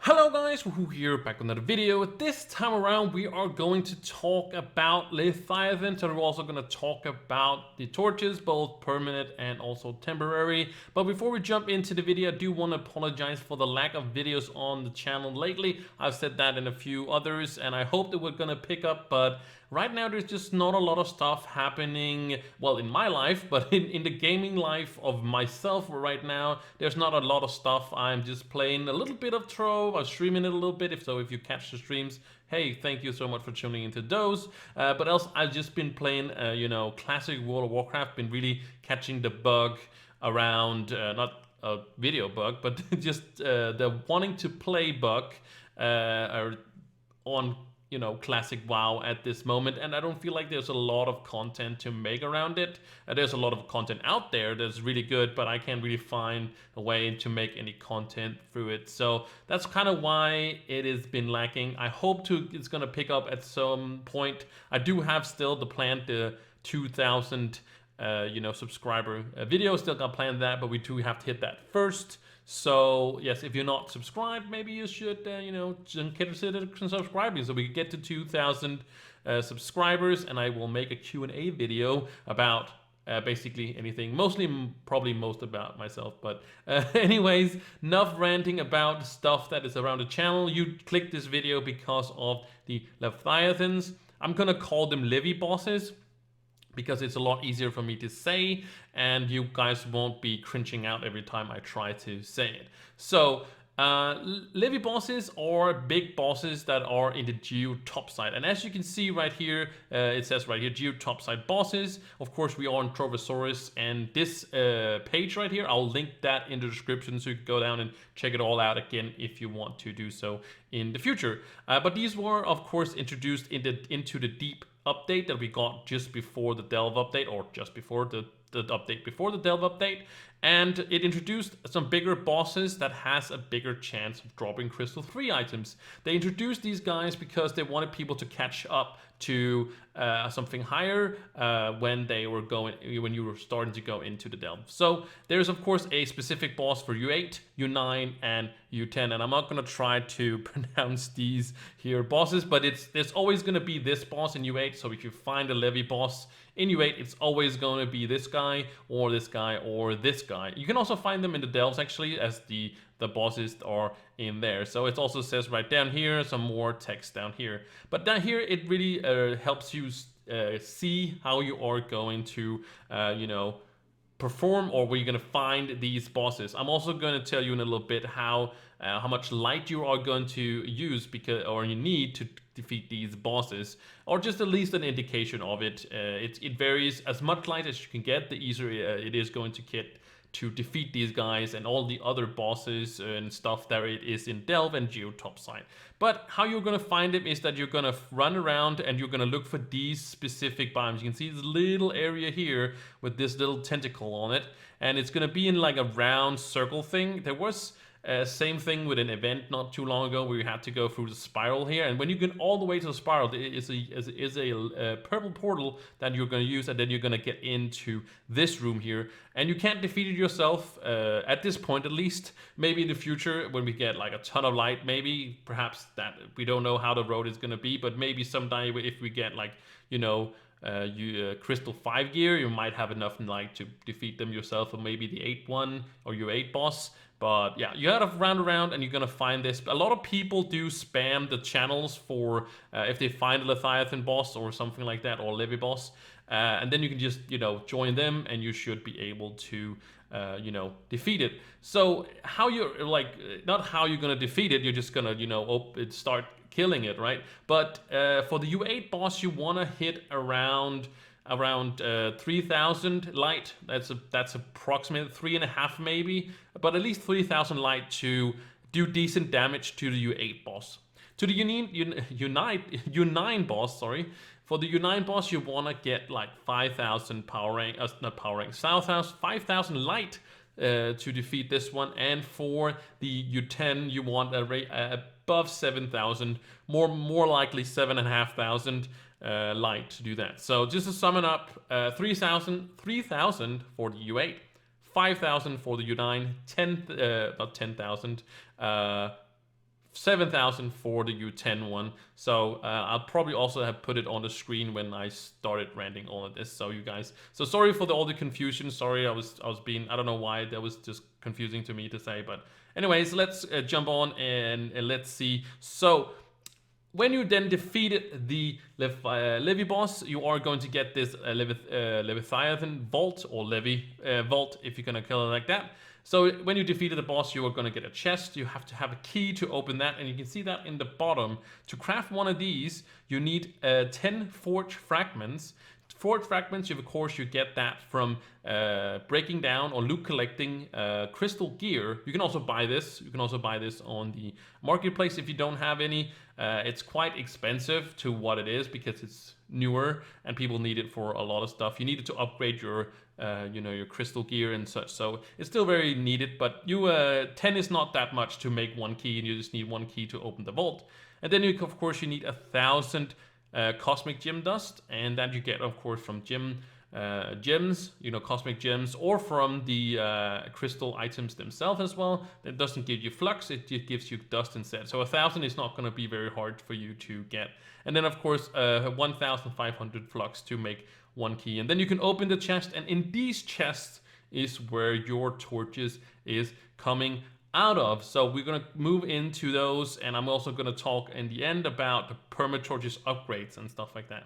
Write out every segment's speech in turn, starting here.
Hello guys, Wahoo here, back with another video. This time around we are going to talk about Leviathan, and we're also going to talk about the torches, both permanent and also temporary. But before we jump into the video, I do want to apologize for the lack of videos on the channel lately. I've said that in a few others, and I hope that we're going to pick up, but right now there's just not a lot of stuff happening, well, in my life, but in the gaming life of myself right now, there's not a lot of stuff. I'm just playing a little bit of Trove. I'm streaming it a little bit. If you catch the streams, hey, thank you so much for tuning into those. But else, I've just been playing, classic World of Warcraft. Been really catching the bug around, not a video bug, but just the wanting to play bug on classic WoW at this moment, and I don't feel like there's a lot of content to make around it. There's a lot of content out there that's really good, but I can't really find a way to make any content through it. So that's kind of why it has been lacking. I hope it's gonna pick up at some point. I do have still the plan to 2,000 subscriber video. Still got planned that, but we do have to hit that first. So yes, if you're not subscribed, maybe you should consider subscribing so we can get to 2,000 subscribers, and I will make a Q&A video about basically anything, probably most about myself, but anyways, enough ranting about stuff that is around the channel. You clicked this video because of the Leviathans. I'm gonna call them Levi bosses because it's a lot easier for me to say, and you guys won't be cringing out every time I try to say it. So Levi bosses are big bosses that are in the geo topside, and as you can see right here, it says right here geo topside bosses. Of course, we are on Trovosaurus, and this page right here, I'll link that in the description so you can go down and check it all out again if you want to do so in the future. But these were of course introduced into the deep update that we got just before the Delve update, or just before the update before the Delve update, and it introduced some bigger bosses that has a bigger chance of dropping Crystal 3 items. They introduced these guys because they wanted people to catch up to something higher when you were starting to go into the Delve. So there's of course a specific boss for U8, U9, and U10, and I'm not gonna try to pronounce these here bosses, but there's always gonna be this boss in U8. So if you find a Levi boss in U8, it's always going to be this guy or this guy or this guy. You can also find them in the Delves actually, as the bosses are in there. So it also says right down here, some more text down here. But down here, it really helps you see how you are going to, perform, or where you're going to find these bosses. I'm also going to tell you in a little bit how much light you are going to use or you need to defeat these bosses, or just at least an indication of it. It varies. As much light as you can get, the easier it is going to get to defeat these guys and all the other bosses and stuff that it is in Delve and Geo Topside. But how you're gonna find them is that you're gonna run around and you're gonna look for these specific biomes. You can see this little area here with this little tentacle on it, and it's gonna be in like a round circle thing. There was same thing with an event not too long ago where you had to go through the spiral here, and when you get all the way to the spiral, there is a purple portal that you're going to use, and then you're going to get into this room here, and you can't defeat it yourself at this point, at least. Maybe in the future when we get like a ton of light, maybe perhaps that we don't know how the road is going to be, but maybe someday if we get like Crystal 5 gear, you might have enough light to defeat them yourself, or maybe the 8-1 or U8 boss. But yeah, you gotta run around and you're gonna find this. A lot of people do spam the channels for if they find a Leviathan boss or something like that, or Levi boss, and then you can just join them and you should be able to defeat it. So how you're not how you're gonna defeat it, you're just gonna start killing it, right? But for the U8 boss, you wanna hit around 3,000 light. That's approximately 3.5 maybe, but at least 3,000 light to do decent damage to the U8 boss. To the U9 boss, sorry. For the U9 boss, you wanna get like 5,000 power rank, not power rank, 5,000 light to defeat this one. And for the U10, you want above 7,000, more likely 7,500. Light to do that. So just to sum it up, 3,000 for the U8, 5,000 for the U9, about 10,000 7,000 for the U10 one. So I'll probably also have put it on the screen when I started renting all of this. So you guys, so sorry for all the confusion. Sorry, I was being, I don't know why that was just confusing to me to say, but anyways, let's jump on and let's see. So when you then defeated the Levi boss, you are going to get this Leviathan vault, or Levi vault, if you're gonna call it like that. So when you defeated the boss, you are going to get a chest. You have to have a key to open that, and you can see that in the bottom. To craft one of these, you need 10 forge fragments. Forge fragments, of course, you get that from breaking down or loot collecting crystal gear. You can also buy this. You can also buy this on the marketplace if you don't have any. It's quite expensive to what it is because it's newer and people need it for a lot of stuff. You need it to upgrade your your crystal gear and such. So it's still very needed, but you 10 is not that much to make one key, and you just need one key to open the vault. And then you, of course, you need 1,000 cosmic gem dust, and that you get, of course, from gems, cosmic gems, or from the crystal items themselves as well. It doesn't give you flux, it gives you dust instead. So 1,000 is not going to be very hard for you to get. And then, of course, 1,500 flux to make one key. And then you can open the chest, and in these chests is where your torches is coming out of. So we're going to move into those, and I'm also going to talk in the end about the perma torches upgrades and stuff like that.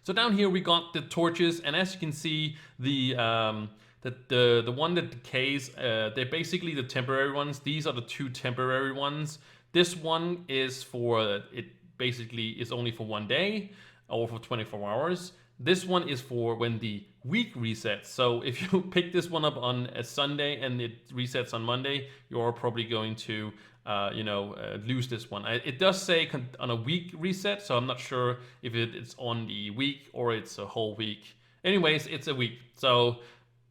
So down here we got the torches, and as you can see, the one that decays, they're basically the temporary ones. These are the two temporary ones. This one is for, it basically is only for 1 day or for 24 hours. This one is for when the week resets. So if you pick this one up on a Sunday and it resets on Monday, you're probably going to lose this one. It does say on a week reset, so I'm not sure if it's on the week or it's a whole week. Anyways, it's a week. So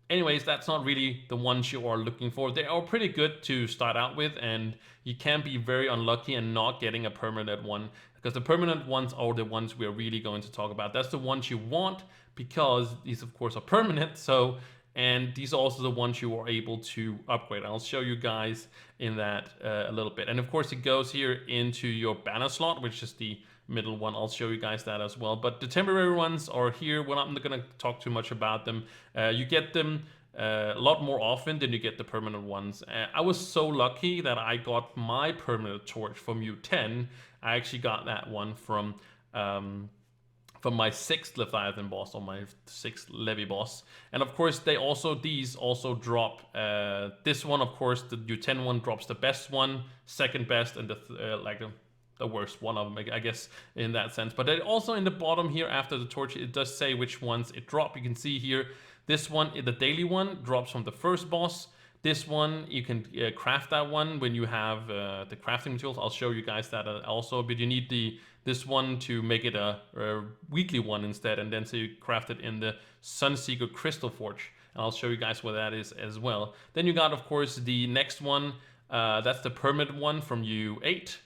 anyways, that's not really the ones you are looking for. They are pretty good to start out with, and you can be very unlucky and not getting a permanent one, because the permanent ones are the ones we're really going to talk about. That's the ones you want, because these of course are permanent. So, and these are also the ones you are able to upgrade. I'll show you guys in that a little bit. And of course it goes here into your banner slot, which is the middle one. I'll show you guys that as well. But the temporary ones are here. Well, I'm not going to talk too much about them. You get them a lot more often than you get the permanent ones. I was so lucky that I got my permanent torch from U10. I actually got that one from my 6th Leviathan boss, or my 6th Levi boss. And of course these also drop this one. Of course the U10 one drops the best one, second best, and the worst one of them, I guess, in that sense. But then also in the bottom here after the torch, it does say which ones it drop. You can see here, this one, the daily one, drops from the first boss. This one, you can craft that one when you have the crafting materials. I'll show you guys that also, but you need this one to make it a weekly one instead, and then so you craft it in the Sunseeker Crystal Forge. And I'll show you guys what that is as well. Then you got, of course, the next one. That's the permanent one from U8.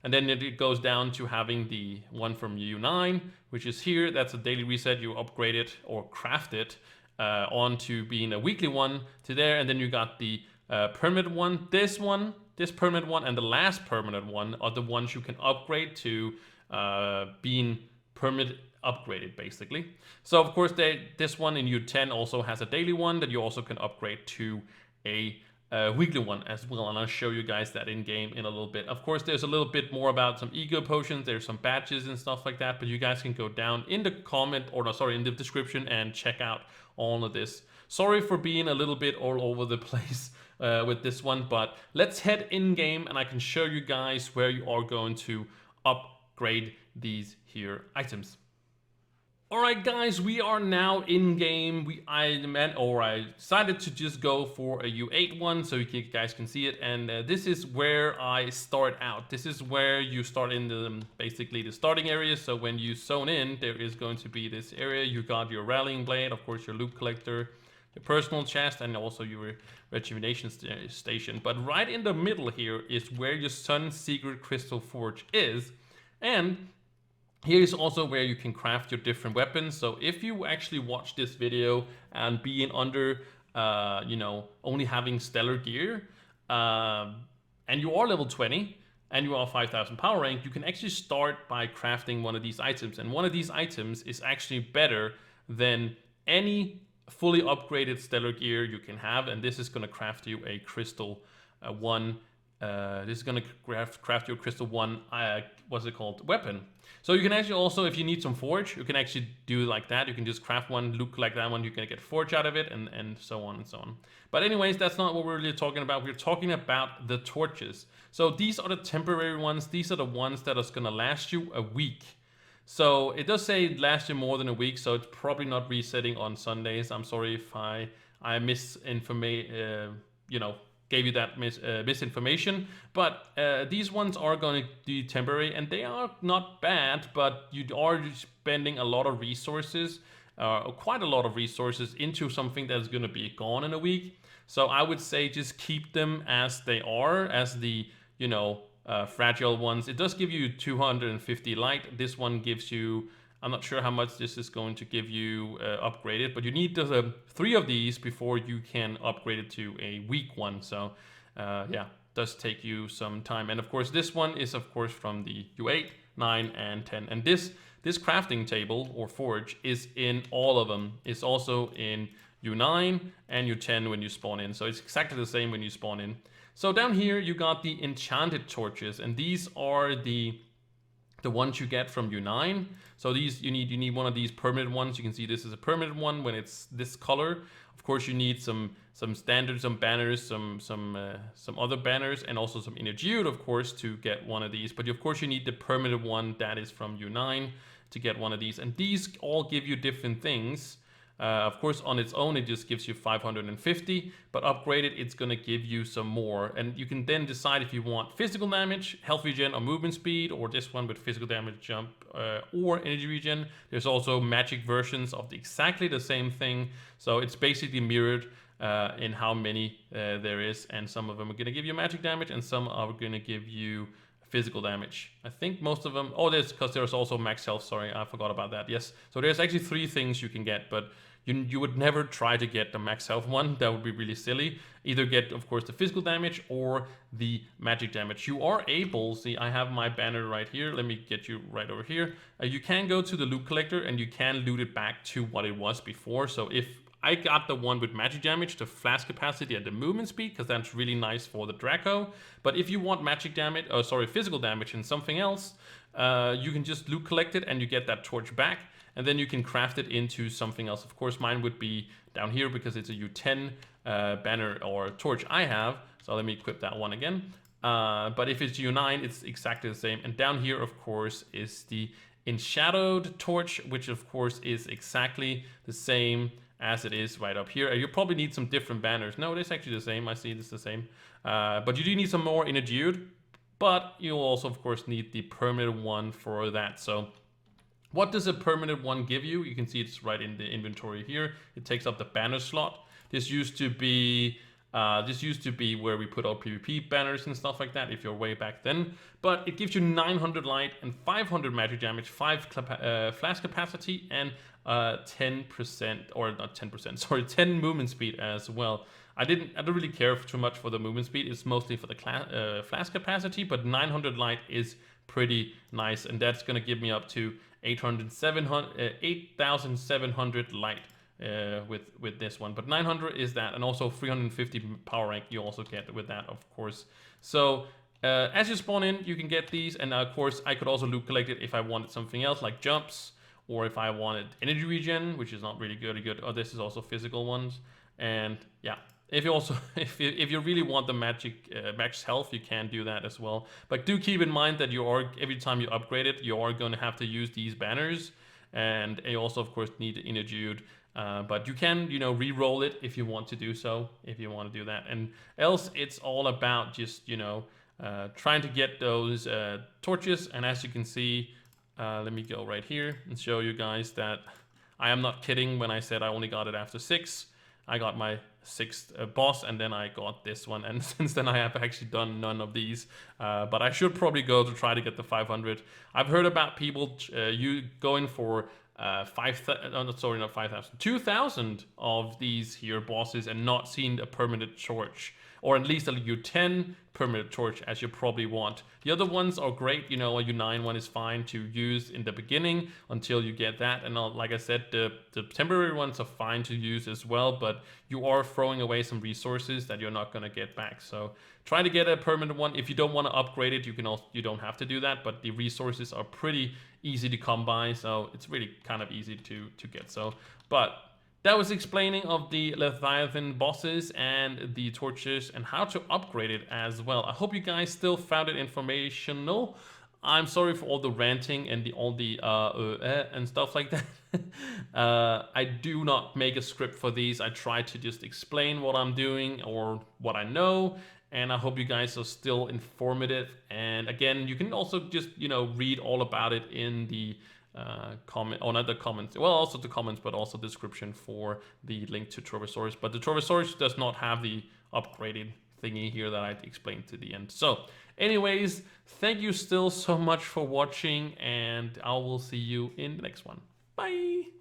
And then it goes down to having the one from U9, which is here. That's a daily reset. You upgrade it or craft it on to being a weekly one to there. And then you got the permanent one, this permanent one, and the last permanent one are the ones you can upgrade to being permanent upgraded, basically. So of course this one in U10 also has a daily one that you also can upgrade to a weekly one as well, and I'll show you guys that in game in a little bit. Of course, there's a little bit more about some ego potions. There's some badges and stuff like that, but you guys can go down in the comment, or sorry, in the description, and check out all of this. Sorry for being a little bit all over the place with this one, but let's head in game and I can show you guys where you are going to upgrade these here items. Alright guys, we are now in game. I decided to just go for a U8 one so you guys can see it, and this is where I start out. This is where you start in the basically the starting area. So when you zone in, there is going to be this area. You got your rallying blade, of course your loot collector, your personal chest, and also your rejuvenation station. But right in the middle here is where your Sunseeker Crystal Forge is, and here is also where you can craft your different weapons. So if you actually watch this video and being under, only having stellar gear, and you are level 20, and you are 5,000 power rank, you can actually start by crafting one of these items. And one of these items is actually better than any fully upgraded stellar gear you can have. And this is going to craft you a crystal 1. This is going to craft your crystal 1, what's it called? Weapon. So you can actually also, if you need some forge, you can actually do like that. You can just craft one, look like that one, you can get forge out of it, and so on and so on. But anyways, that's not what we're really talking about. We're talking about the torches. So these are the temporary ones. These are the ones that are going to last you a week. So it does say last you more than a week, so it's probably not resetting on Sundays. I'm sorry if I misinformate, gave you that misinformation, but these ones are going to be temporary, and they are not bad, but you are spending a lot of resources, quite a lot of resources, into something that's going to be gone in a week. So I would say just keep them as they are, as the fragile ones. It does give you 250 light. This one gives you, I'm not sure how much this is going to give you upgraded, but you need 3 of these before you can upgrade it to a weak one. So yeah, does take you some time. And of course, this one is of course from the U8, 9, and 10. And this crafting table or forge is in all of them. It's also in U9 and U10 when you spawn in. So it's exactly the same when you spawn in. So down here you got the enchanted torches, and these are the ones you get from U9. So these you need one of these permanent ones. You can see this is a permanent one when it's this color. Of course, you need some standards, some banners, some other banners, and also some energied, of course, to get one of these. But of course, you need the permanent one that is from U9 to get one of these. And these all give you different things. Of course, on its own, it just gives you 550, but upgraded, it's going to give you some more. And you can then decide if you want physical damage, health regen, or movement speed, or this one with physical damage, jump, or energy regen. There's also magic versions of exactly the same thing. So it's basically mirrored in how many there is. And some of them are going to give you magic damage, and some are going to give you physical damage. I think most of them, there's because there's also max health. Sorry, I forgot about that. Yes, so there's actually 3 things you can get, but you would never try to get the max health one. That would be really silly. Either get, of course, the physical damage or the magic damage. You are able, see, I have my banner right here. Let me get you right over here. You can go to the loot collector and you can loot it back to what it was before. So if I got the one with magic damage, the flash capacity, and the movement speed, because that's really nice for the Draco. But if you want magic damage, physical damage and something else, you can just loot collect it and you get that torch back. And then you can craft it into something else. Of course, mine would be down here because it's a U10 banner or torch I have. So let me equip that one again. But if it's U9, it's exactly the same. And down here, of course, is the Enshadowed torch, which of course is exactly the same as it is right up here. You probably need some different banners. No, it's actually the same. I see this the same. But you do need some more energied. But you also, of course, need the permanent one for that. So what does a permanent one give you? You can see it's right in the inventory here. It takes up the banner slot. This used to be where we put our PvP banners and stuff like that if you're way back then. But it gives you 900 light and 500 magic damage, 5 flash capacity, and 10%, or not 10%, sorry, 10 movement speed as well. I don't really care too much for the movement speed. It's mostly for the flash capacity, but 900 light is pretty nice, and that's going to give me up to 8,700 light with this one. But 900 is that, and also 350 power rank you also get with that, of course. So as you spawn in, you can get these, and of course I could also loot collect it if I wanted something else like jumps, or if I wanted energy regen, which is not really good. Oh, this is also physical ones. And yeah, if you also if you really want the max health, you can do that as well. But do keep in mind that every time you upgrade it, you are going to have to use these banners, and you also of course need energied. But you can re-roll it if you want to do so, if you want to do that. And else it's all about just trying to get those torches. And as you can see, let me go right here and show you guys that I am not kidding when I said I only got it after 6. I got my 6th boss, and then I got this one, and since then I have actually done none of these. But I should probably go to try to get the 500. I've heard about people going for 2,000 of these here bosses and not seeing a permanent torch. or at least a U10 permanent torch as you probably want. The other ones are great, you know, a U9 one is fine to use in the beginning until you get that, and like I said, the temporary ones are fine to use as well, but you are throwing away some resources that you're not going to get back. So try to get a permanent one. If you don't want to upgrade it, you don't have to do that, but the resources are pretty easy to come by, so it's really kind of easy to get. So, but that was explaining of the Leviathan bosses and the torches and how to upgrade it as well. I hope you guys still found it informational. I'm sorry for all the ranting and all the and stuff like that. I do not make a script for these. I try to just explain what I'm doing or what I know, and I hope you guys are still informative. And again, you can also just, you know, read all about it in the comment, or not the comments, well, also the comments, but also description for the link to Trovosaurus. But the Trovosaurus does not have the upgraded thingy here that I explained to the end. So anyways, thank you still so much for watching, and I will see you in the next one. Bye.